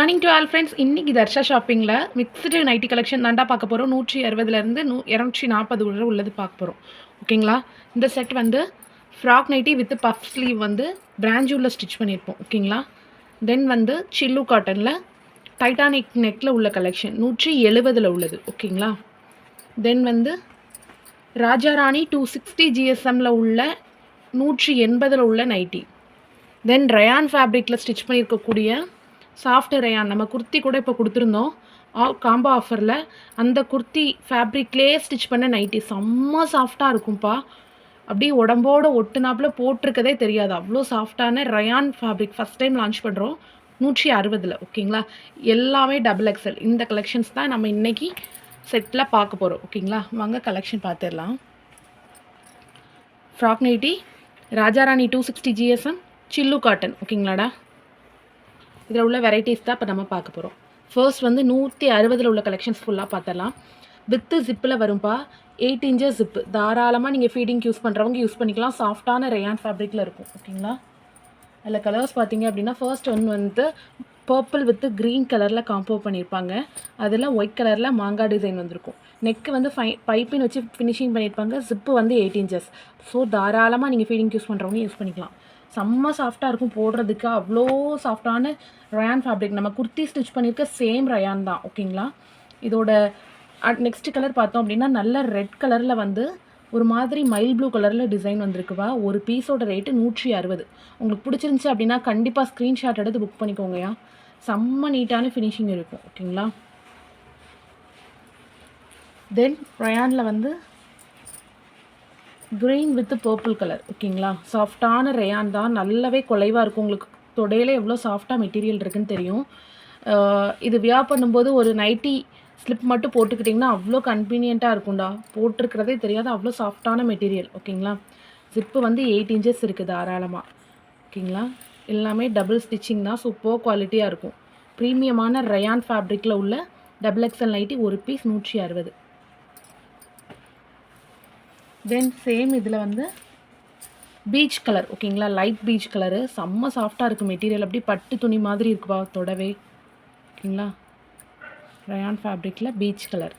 Morning to all friends. இன்றைக்கி Darsha ஷாப்பிங்கில் mixed nightie collection தாண்டா பார்க்க போகிறோம். 160லேருந்து 240 உள்ள உள்ளது பார்க்க போகிறோம். ஓகேங்களா? இந்த செட் வந்து frock nightie with puff sleeve வந்து பிராஞ்சூவில் ஸ்டிச் பண்ணியிருப்போம். ஓகேங்களா? தென் வந்து சில்லு காட்டனில் டைட்டானிக் நெக்கில் உள்ள கலெக்ஷன் 170 உள்ளது. ஓகேங்களா? தென் வந்து ராஜாராணி 260 ஜிஎஸ்எம்மில் உள்ள 180 உள்ள நைட்டி. தென் ரயான் ஃபேப்ரிக்கில் ஸ்டிச் பண்ணியிருக்கக்கூடிய சாஃப்ட் ரயான் நம்ம குர்த்தி கூட இப்போ கொடுத்துருந்தோம் காம்போ ஆஃபரில். அந்த குர்த்தி ஃபேப்ரிக்லேயே ஸ்டிச் பண்ண நைட்டி செம்ம சாஃப்டாக இருக்கும்ப்பா. அப்படியே உடம்போடு ஒட்டுனாப்பில் போட்டிருக்கதே தெரியாது, அவ்வளோ சாஃப்டான rayon fabric first time launch பண்ணுறோம் 160. ஓகேங்களா? எல்லாமே டபுள் எக்ஸல். இந்த கலெக்ஷன்ஸ் தான் நம்ம இன்றைக்கி செட்டில் பார்க்க போகிறோம். ஓகேங்களா? வாங்க கலெக்ஷன் பார்த்துடலாம். ஃப்ராக் நைட்டி ராஜாராணி 260 ஜிஎஸ்எம் சில்லு காட்டன். ஓகேங்களாடா? இதில் உள்ள வெரைட்டிஸ் தான் இப்போ நம்ம பார்க்க போகிறோம். ஃபர்ஸ்ட் வந்து 160 உள்ள கலெக்ஷன்ஸ் ஃபுல்லாக பார்த்துடலாம். வித்து ஜிப்பில் வரும்பா. 8 inches zip. தாராளமாக நீங்கள் ஃபீடிங் யூஸ் பண்ணுறவங்க யூஸ் பண்ணிக்கலாம். சாஃப்டான ரயான் ஃபேப்ரிக்கில் இருக்கும். ஓகேங்களா? அதில் கலர்ஸ் பார்த்தீங்க அப்படின்னா ஃபர்ஸ்ட் ஒன் வந்து பர்பிள் வித்து க்ரீன் கலரில் காம்போ பண்ணியிருப்பாங்க. அதில் ஒயிட் கலரில் மாங்காய் டிசைன் வந்திருக்கும். நெக்கு வந்து பைப்பின் வச்சு ஃபினிஷிங் பண்ணியிருப்பாங்க. ஜிப்பு வந்து 8 inches. ஸோ தாராளமாக நீங்கள் ஃபீடிங் யூஸ் பண்ணுறவங்க யூஸ் பண்ணிக்கலாம். செம்ம சாஃப்டாக இருக்கும் போடுறதுக்கு. அவ்வளோ சாஃப்டான ரயான் ஃபேப்ரிக். நம்ம குர்த்தி ஸ்டிச் பண்ணியிருக்க சேம் ரயான் தான். ஓகேங்களா? இதோட நெக்ஸ்ட் கலர் பார்த்தோம் அப்படின்னா நல்ல ரெட் கலரில் வந்து ஒரு மாதிரி மைல் ப்ளூ கலரில் டிசைன் வந்திருக்குவா. ஒரு பீஸோட ரேட்டு 160. உங்களுக்கு பிடிச்சிருந்துச்சி அப்படின்னா கண்டிப்பாக ஸ்க்ரீன்ஷாட் எடுத்து புக் பண்ணிக்கோங்கயா. செம்ம நீட்டான ஃபினிஷிங் இருக்கும். ஓகேங்களா? தென் ரயானில் வந்து க்ரீன் வித் பர்பிள் கலர். ஓகேங்களா? சாஃப்டான ரயான் தான், நல்லாவே குலைவாக இருக்கும். உங்களுக்கு தொடையில் எவ்வளோ சாஃப்டாக மெட்டீரியல் இருக்குதுன்னு தெரியும். இது வியர் பண்ணும்போது ஒரு நைட்டி ஸ்லிப் மட்டும் போட்டுக்கிட்டிங்கன்னா அவ்வளோ கன்வீனியண்ட்டாக இருக்கும்டா. போட்டிருக்கிறதே தெரியாது, அவ்வளோ சாஃப்டான மெட்டீரியல். ஓகேங்களா? ஜிப்பு வந்து 8 inches இருக்குது தாராளமாக. ஓகேங்களா? எல்லாமே டபுள் ஸ்டிச்சிங் தான். சூப்பர் குவாலிட்டியாக இருக்கும். ப்ரீமியமான ரயான் ஃபேப்ரிக்கில் உள்ள டபுள் எக்ஸல் நைட்டி ஒரு பீஸ் 160. தென் சேம் இதில் வந்து பீச் கலர். ஓகேங்களா? லைட் பீச் கலரு செம்ம சாஃப்டாக இருக்குது மெட்டீரியல். அப்படி பட்டு துணி மாதிரி இருக்குப்பா தொடவே. ஓகேங்களா? ரயான் ஃபேப்ரிக்கில் பீச் கலர்.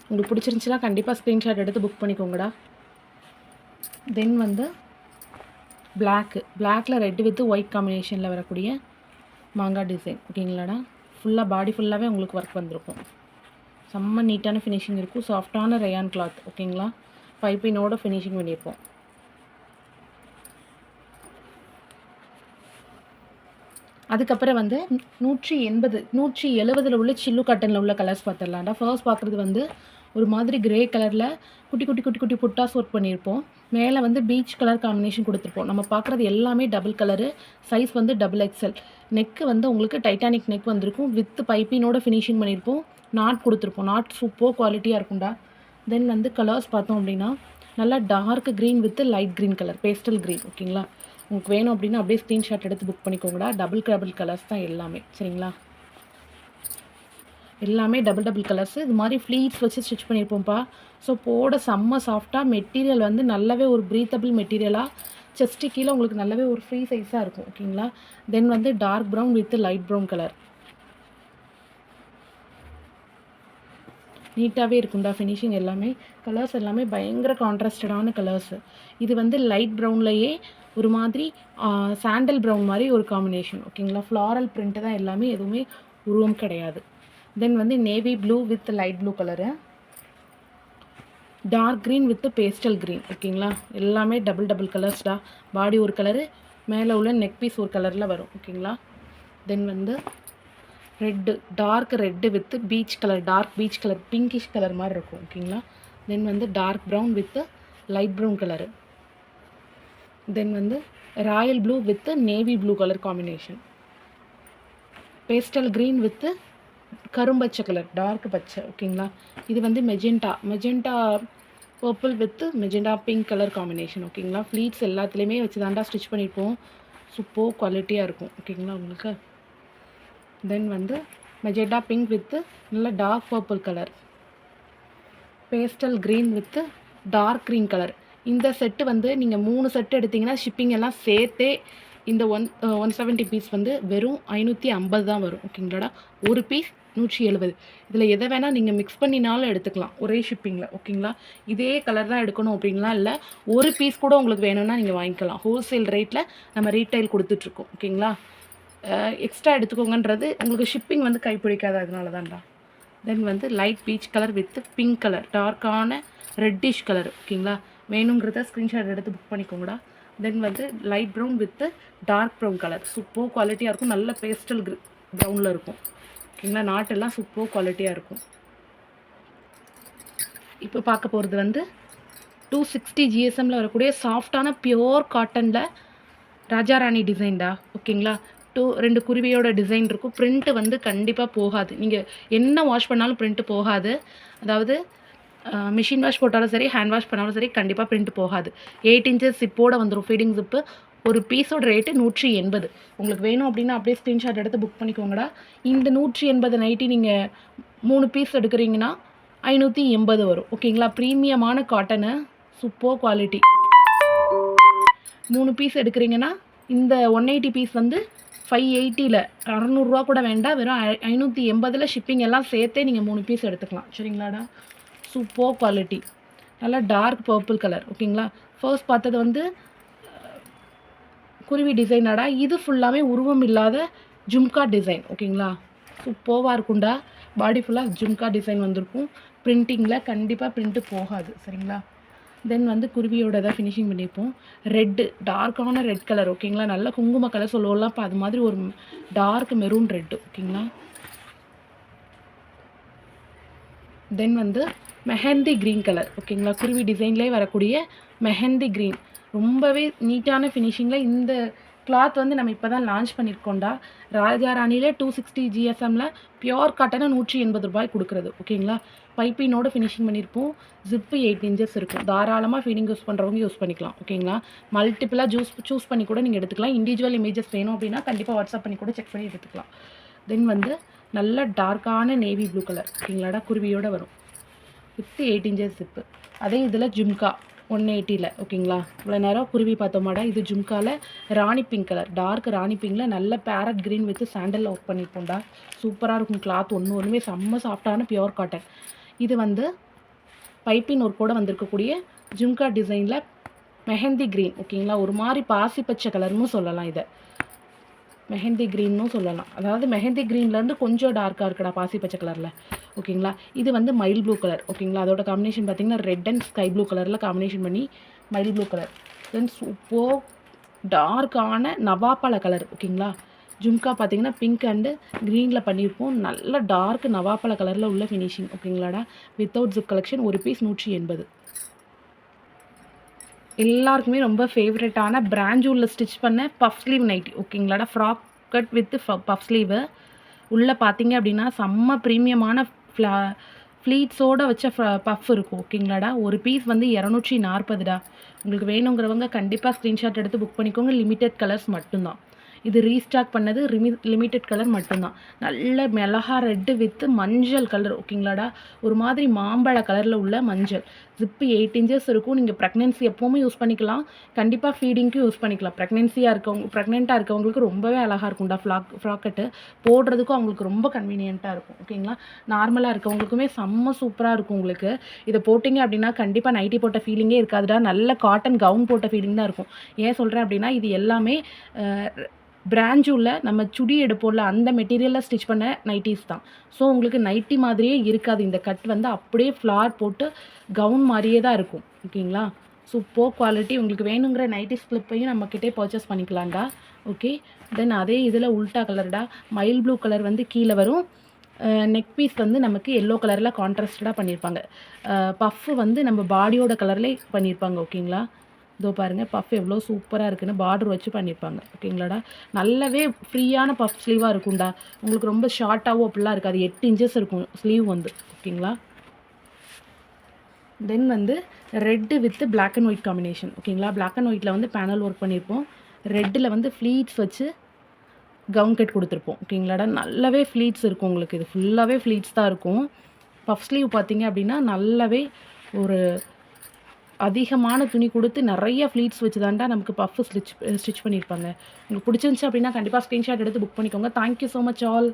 உங்களுக்கு பிடிச்சிருந்துச்சுன்னா கண்டிப்பாக ஸ்க்ரீன்ஷாட் எடுத்து புக் பண்ணிக்கோங்கடா. தென் வந்து பிளாக்கில் ரெட் வித் ஒயிட் காம்பினேஷனில் வரக்கூடிய மாங்காய் டிசைன். ஓகேங்களாடா? ஃபுல்லாக பாடி ஃபுல்லாகவே உங்களுக்கு ஒர்க் வந்திருக்கும். செம்ம நீட்டான ஃபினிஷிங் இருக்கும். சாஃப்டான ரயான் கிளாத். ஓகேங்களா? பைப்பினோட ஃபினிஷிங் பண்ணியிருப்போம். அதுக்கப்புறம் வந்து 170 உள்ள சில்லு காட்டனில் உள்ள கலர்ஸ் பார்த்துடலாம்டா. ஃபர்ஸ்ட் பார்க்குறது வந்து ஒரு மாதிரி கிரே கலரில் குட்டி குட்டி குட்டி குட்டி புட்டாஸ் ஒர்க் பண்ணியிருப்போம். மேலே வந்து பீச் கலர் காம்பினேஷன் கொடுத்துருப்போம். நம்ம பார்க்குறது எல்லாமே டபுள் கலரு. சைஸ் வந்து டபுள் எக்ஸல். நெக்கு வந்து உங்களுக்கு டைட்டானிக் நெக் வந்திருக்கும். வித் பைப்பினோட ஃபினிஷிங் பண்ணியிருப்போம். நாட் கொடுத்துருப்போம். நாட் சூப்பர் குவாலிட்டியாக இருக்கும்டா. தென் வந்து கலர்ஸ் பார்த்தோம் அப்படின்னா நல்லா dark green with light green colour, pastel green. ஓகேங்களா? உங்களுக்கு வேணும் அப்படின்னா அப்படியே ஸ்க்ரீன்ஷாட் எடுத்து புக் பண்ணிக்கோங்கடா. டபுள் கலர்ஸ் தான் எல்லாமே. சரிங்களா? எல்லாமே டபுள் கலர்ஸு. இது மாதிரி ஃப்ளீட்ஸ் வச்சு ஸ்டிச் பண்ணியிருப்போம்ப்பா. ஸோ போட செம்ம சாஃப்டாக மெட்டீரியல் வந்து நல்லாவே ஒரு ப்ரீத்தபிள் மெட்டீரியலாக செஸ்ட்டு கீழே உங்களுக்கு நல்லாவே ஒரு ஃப்ரீ சைஸாக இருக்கும். ஓகேங்களா? தென் வந்து dark brown with light brown colour. நீட்டாகவே இருக்கும்டா ஃபினிஷிங். எல்லாமே கலர்ஸ் எல்லாமே பயங்கர கான்ட்ராஸ்டடான கலர்ஸு. இது வந்து லைட் ப்ரௌன்லையே ஒரு மாதிரி சாண்டல் ப்ரௌன் மாதிரி ஒரு காம்பினேஷன். ஓகேங்களா? ஃப்ளாரல் பிரிண்ட்டு தான் எல்லாமே, எதுவுமே உருவம் கிடையாது. தென் வந்து navy blue with light blue colour, dark green with pastel green. ஓகேங்களா? எல்லாமே டபுள் கலர்ஸ்டா. பாடி ஒரு கலரு, மேலே உள்ள நெக் பீஸ் ஒரு கலரில் வரும். ஓகேங்களா? தென் வந்து red, dark red with peach colour, dark peach colour, pinkish colour மாதிரி இருக்கும். ஓகேங்களா? தென் வந்து dark brown with light brown colour. Then வந்து royal blue with navy blue colour combination. Pastel green with கரும்பச்சை கலர், டார்க் பச்சை. ஓகேங்களா? இது வந்து magenta purple with magenta pink colour combination. ஓகேங்களா? ஃப்ளீட்ஸ் எல்லாத்துலேயுமே வச்சு தாண்டா ஸ்டிச் பண்ணியிருப்போம். சூப்பர் குவாலிட்டியாக இருக்கும். ஓகேங்களா? உங்களுக்கு தென் வந்து மெஜெண்டா பிங்க் வித்து நல்ல dark purple colour, pastel green with dark green colour. இந்த செட்டு வந்து நீங்கள் 3 செட்டு எடுத்திங்கன்னா ஷிப்பிங் எல்லாம் சேர்த்தே இந்த 170 பீஸ் வந்து வெறும் 550 தான் வரும். ஓகேங்களாடா. ஒரு பீஸ் 170. இதில் எதை வேணால் நீங்கள் மிக்ஸ் பண்ணினாலும் எடுத்துக்கலாம் ஒரே ஷிப்பிங்கில். ஓகேங்களா. இதே கலர் தான் எடுக்கணும் அப்படின்லாம் இல்லை. ஒரு பீஸ் கூட உங்களுக்கு வேணும்னா நீங்கள் வாங்கிக்கலாம். ஹோல்சேல் ரேட்டில் நம்ம ரீட்டைல் கொடுத்துட்ருக்கோம். ஓகேங்களா. எக்ஸ்ட்ரா எடுத்துக்கோங்கன்றது உங்களுக்கு ஷிப்பிங் வந்து கைப்பிடிக்காது, அதனால தான்டா. தென் வந்து light peach colour with pink colour, டார்க்கான ரெட்டிஷ் கலர். ஓகேங்களா. வேணுங்கிறத ஸ்க்ரீன்ஷாட் எடுத்து புக் பண்ணிக்கோங்கடா. தென் வந்து light brown with dark brown colour, super குவாலிட்டியாக இருக்கும். நல்ல பேஸ்டல் ப்ரௌனில் இருக்கும். ஓகேங்களா. நாட்டெல்லாம் சூப்பர் குவாலிட்டியாக இருக்கும். இப்போ பார்க்க போகிறது வந்து 260 GSMல வரக்கூடிய சாஃப்டான பியோர் காட்டனில் ராஜாராணி டிசைன்டா. ஓகேங்களா. 2 குருவியோட டிசைன் இருக்கும். பிரிண்ட்டு வந்து கண்டிப்பாக போகாது. நீங்கள் என்ன வாஷ் பண்ணாலும் பிரிண்ட்டு போகாது. அதாவது மிஷின் வாஷ் போட்டாலும் சரி, ஹேண்ட் வாஷ் பண்ணாலும் சரி, கண்டிப்பாக பிரிண்ட் போகாது. 8 இன்ச்சஸ் ஜிப்போட வந்துடும், ஃபீடிங் ஜிப்பு. ஒரு பீஸோட ரேட்டு 180. உங்களுக்கு வேணும் அப்படின்னா அப்படியே ஸ்க்ரீன்ஷாட் எடுத்து புக் பண்ணிக்கோங்கடா. இந்த 180 நைட்டி நீங்கள் 3 பீஸ் எடுக்கிறீங்கன்னா 580 வரும். ஓகேங்களா. ப்ரீமியமான காட்டனு, சூப்பர் குவாலிட்டி. 3 பீஸ் எடுக்கிறீங்கன்னா இந்த 180 பீஸ் வந்து 580ல் 600 கூட வேண்டாம், வெறும் 580ல் ஷிப்பிங் எல்லாம் சேர்த்தே நீங்கள் 3 பீஸ் எடுத்துக்கலாம். சரிங்களாடா. Super quality. நல்லா டார்க் பர்பிள் கலர். ஓகேங்களா. ஃபர்ஸ்ட் பார்த்தது வந்து குருவி டிசைனாடா. இது ஃபுல்லாகவே உருவம் இல்லாத ஜும்கா டிசைன். ஓகேங்களா. சூப்பராக இருக்கும்டா. பாடி ஃபுல்லாக ஜும்கா டிசைன் வந்திருக்கும். பிரிண்டிங்கில் கண்டிப்பாக பிரிண்ட்டு போகாது. சரிங்களா. தென் வந்து குருவியோட தான் ஃபினிஷிங் பண்ணியிருப்போம். ரெட்டு, டார்க்கான ரெட் கலர். ஓகேங்களா. நல்ல குங்கும கலர் சொல்லுவோம்லாம், இப்போ அது மாதிரி ஒரு டார்க் மெரூன் ரெட்டு. ஓகேங்களா. தென் வந்து மெஹந்தி க்ரீன் கலர். ஓகேங்களா. குருவி டிசைன்லேயே வரக்கூடிய மெஹந்தி க்ரீன், ரொம்பவே நீட்டான ஃபினிஷிங்கில். இந்த கிளாத் வந்து நம்ம இப்போ தான் லான்ச் பண்ணியிருக்கோண்டா. ராஜாராணியில் 260 GSMல பியோர் காட்டனை 180 ரூபாய் கொடுக்குறது. ஓகேங்களா. பைப்பினோட ஃபினிஷிங் பண்ணியிருப்போம். ஜிப்பு 8 இன்ச்சஸ் இருக்கும். தாராளமாக ஃபீடிங் யூஸ் பண்ணுறவங்க யூஸ் பண்ணிக்கலாம். ஓகேங்களா. மல்டிபிளாக சூஸ் பண்ணி கூட நீங்கள் எடுத்துக்கலாம். இண்டிவிஜுவல் இமேஜஸ் வேணும் அப்படின்னா கண்டிப்பாக வாட்ஸ்அப் பண்ணி கூட செக் பண்ணி எடுத்துக்கலாம். தென் வந்து நல்ல டார்க்கான நேவி ப்ளூ கலர். ஓகேங்களாடா. குருவியோடு வரும் வித் 8 இன்ச்சஸ் ஜிப்பு. அதே இதில் ஜும்கா 180ல். ஓகேங்களா. இவ்வளோ நேரம் குருவி பார்த்தோமாடா. இது ஜும்காவில் ராணி பிங்க் கலர், டார்க் ராணி பிங்கில் நல்ல பேரட் க்ரீன் வித் சாண்டலில் ஒர்க் பண்ணியிருப்போம்டா. சூப்பராக இருக்கும். கிளாத் ஒன்றுமே செம்ம சாஃப்டான பியோர் காட்டன். இது வந்து பைப்பின் ஒர்க்கோட வந்திருக்கக்கூடிய ஜும்கா டிசைனில் மெஹந்தி க்ரீன். ஓகேங்களா. ஒரு மாதிரி பாசி பச்சை கலர்னு சொல்லலாம். இதை மெஹந்தி க்ரீன்னும் சொல்லலாம். அதாவது மெஹந்தி க்ரீன்லேருந்து கொஞ்சம் டார்க்காக இருக்குடா பாசி பச்சை கலரில். ஓகேங்களா. இது வந்து மைல் ப்ளூ கலர். ஓகேங்களா. அதோட காம்பினேஷன் பார்த்திங்கன்னா ரெட் அண்ட் ஸ்கை ப்ளூ கலரில் காம்பினேஷன் பண்ணி மைல் ப்ளூ கலர். தென் சூப்பர் டார்க்கான நவாப்பழ கலர். ஓகேங்களா. ஜும்கா பார்த்திங்கன்னா பிங்க் அண்டு க்ரீனில் பண்ணியிருப்போம். நல்ல டார்க் நவாப்பழ கலரில் உள்ள ஃபினிஷிங். ஓகேங்களாடா. Without zip collection. ஒரு பீஸ் 180. எல்லாருக்குமே ரொம்ப ஃபேவரட்டான பிராஞ்சூரில் ஸ்டிச் பண்ண பஃப் ஸ்லீவ் நைட்டி. ஓகேங்களாடா. Frock cut with puff sleeve. உள்ளே பார்த்தீங்க அப்படின்னா செம்ம ப்ரீமியமான ஃப்ளீட்ஸோடு வச்ச பஃப் இருக்கும். ஓகேங்களாடா. ஒரு பீஸ் வந்து 240டா. உங்களுக்கு வேணுங்கிறவங்க கண்டிப்பாக ஸ்க்ரீன்ஷாட் எடுத்து புக் பண்ணிக்கோங்க. லிமிட்டட் கலர்ஸ் மட்டும்தான். இது ரீஸ்டாக் பண்ணது லிமிட்டட் கலர் மட்டும்தான். நல்ல மிளகா ரெட்டு வித் மஞ்சள் கலர். ஓகேங்களாடா. ஒரு மாதிரி மாம்பழ கலரில் உள்ள மஞ்சள். ஜிப்பு 8 இன்ச்சஸ் இருக்கும். நீங்கள் ப்ரெக்னென்சி எப்போவுமே யூஸ் பண்ணிக்கலாம். கண்டிப்பாக ஃபீடிங்க்கும் யூஸ் பண்ணிக்கலாம். ப்ரெக்னெண்ட்டாக இருக்கவங்களுக்கு ரொம்பவே அழகாக இருக்கும்டா. ஃப்ராக்கெட்டு போடுறதுக்கும் அவங்களுக்கு ரொம்ப கன்வீனியண்ட்டாக இருக்கும். ஓகேங்களா. நார்மலாக இருக்கவங்களுக்குமே செம்ம சூப்பராக இருக்கும். உங்களுக்கு இதை போட்டிங்க அப்படின்னா கண்டிப்பாக நைட்டி போட்ட ஃபீலிங்கே இருக்காதுடா. நல்ல காட்டன் கவுன் போட்ட ஃபீலிங் தான் இருக்கும். ஏன் சொல்கிறேன் அப்படின்னா இது எல்லாமே பிராஞ்சூவில் நம்ம சுடி எடுப்போம்ல, அந்த மெட்டீரியலில் ஸ்டிச் பண்ண நைட்டிஸ் தான். ஸோ உங்களுக்கு நைட்டி மாதிரியே இருக்காது. இந்த கட் வந்து அப்படியே ஃப்ளார் போட்டு கவுன் மாதிரியே தான் இருக்கும். ஓகேங்களா. Super quality. உங்களுக்கு வேணுங்கிற நைட்டி ஸ்லிப்பையும் நம்மக்கிட்டே பர்ச்சேஸ் பண்ணிக்கலாம்டா. ஓகே. தென் அதே இதில் உல்ட்டா கலர்டா. மைல் ப்ளூ கலர் வந்து கீழே வரும். நெக் பீஸ் வந்து நமக்கு எல்லோ கலரில் கான்ட்ராஸ்டடாக பண்ணியிருப்பாங்க. பஃப்பு வந்து நம்ம பாடியோட கலர்லேயே பண்ணியிருப்பாங்க. ஓகேங்களா. இதோ பாருங்கள் பஃப் எவ்வளோ சூப்பராக இருக்குன்னு பார்டர் வச்சு பண்ணியிருப்பாங்க. ஓகேங்களாடா. நல்லாவே ஃப்ரீயான பஃப் ஸ்லீவாக இருக்கும்டா. உங்களுக்கு ரொம்ப ஷார்ட்டாகவும் அப்படிலாம் இருக்காது. 8 இன்ச்சஸ் இருக்கும் ஸ்லீவ் வந்து. ஓகேங்களா. தென் வந்து red with black and white combination. ஓகேங்களா. பிளாக் அண்ட் ஒயிட்டில் வந்து பேனல் ஒர்க் பண்ணியிருப்போம். ரெட்டில் வந்து ஃப்ளீட்ஸ் வச்சு கவுன் கட் கொடுத்துருப்போம். ஓகேங்களாடா. நல்லாவே ஃப்ளீட்ஸ் இருக்கும் உங்களுக்கு. இது ஃபுல்லாகவே ஃப்ளீட்ஸ் தான் இருக்கும். பஃப் ஸ்லீவ் பார்த்தீங்க அப்படின்னா நல்லாவே ஒரு அதிகமான துணி குடுத்து நெறைய ஃப்ளீட்ஸ் வச்சு தான்டா நமக்கு பஃப் ஸ்டிச் பண்ணியிருப்பாங்க. உங்களுக்கு பிடிச்சிருந்துச்சு அப்படின்னா கண்டிப்பா ஸ்கிரீன்ஷாட் எடுத்து புக் பண்ணிக்கோங்க. Thank you so much all.